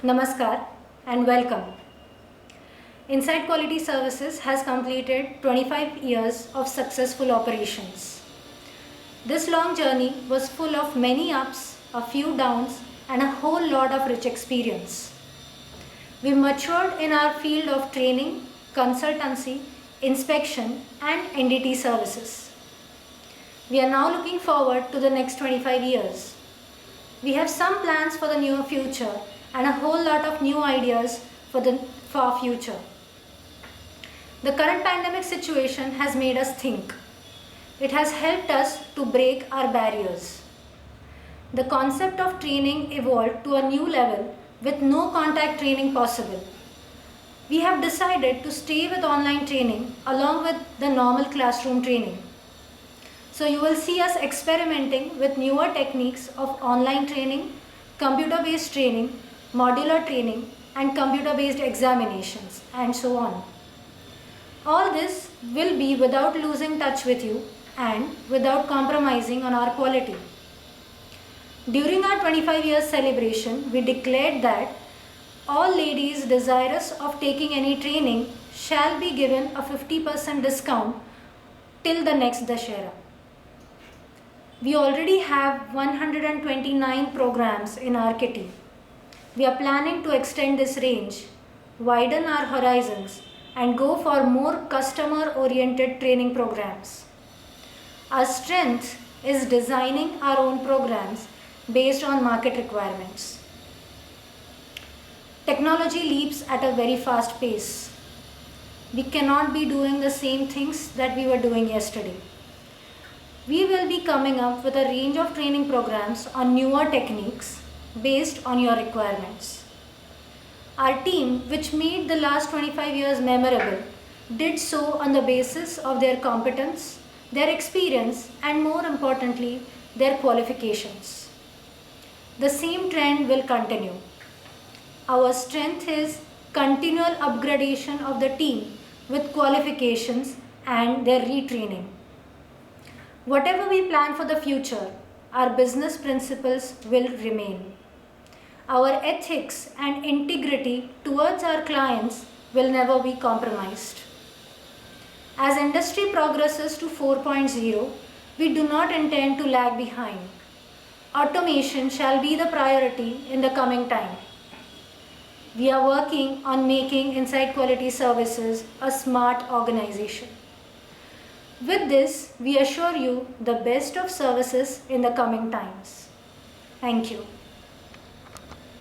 Namaskar and welcome. Insight Quality Services has completed 25 years of successful operations. This long journey was full of many ups, a few downs, and a whole lot of rich experience. We matured in our field of training, consultancy, inspection, and NDT services. We are now looking forward to the next 25 years. We have some plans for the near future and a whole lot of new ideas for the far future. The current pandemic situation has made us think. It has helped us to break our barriers. The concept of training evolved to a new level with no contact training possible. We have decided to stay with online training along with the normal classroom training. So you will see us experimenting with newer techniques of online training, computer-based training, modular training, and computer-based examinations, and so on. All this will be without losing touch with you and without compromising on our quality. During our 25 years celebration, we declared that all ladies desirous of taking any training shall be given a 50% discount till the next Dussehra. We already have 129 programs in our kitty. We are planning to extend this range, widen our horizons, and go for more customer-oriented training programs. Our strength is designing our own programs based on market requirements. Technology leaps at a very fast pace. We cannot be doing the same things that we were doing yesterday. We will be coming up with a range of training programs on newer techniques based on your requirements. Our team, which made the last 25 years memorable, did so on the basis of their competence, their experience, and more importantly, their qualifications. The same trend will continue. Our strength is continual upgradation of the team with qualifications and their retraining. Whatever we plan for the future, our business principles will remain. Our ethics and integrity towards our clients will never be compromised. As industry progresses to 4.0, we do not intend to lag behind. Automation shall be the priority in the coming time. We are working on making Insight Quality Services a smart organization. With this, we assure you the best of services in the coming times. Thank you.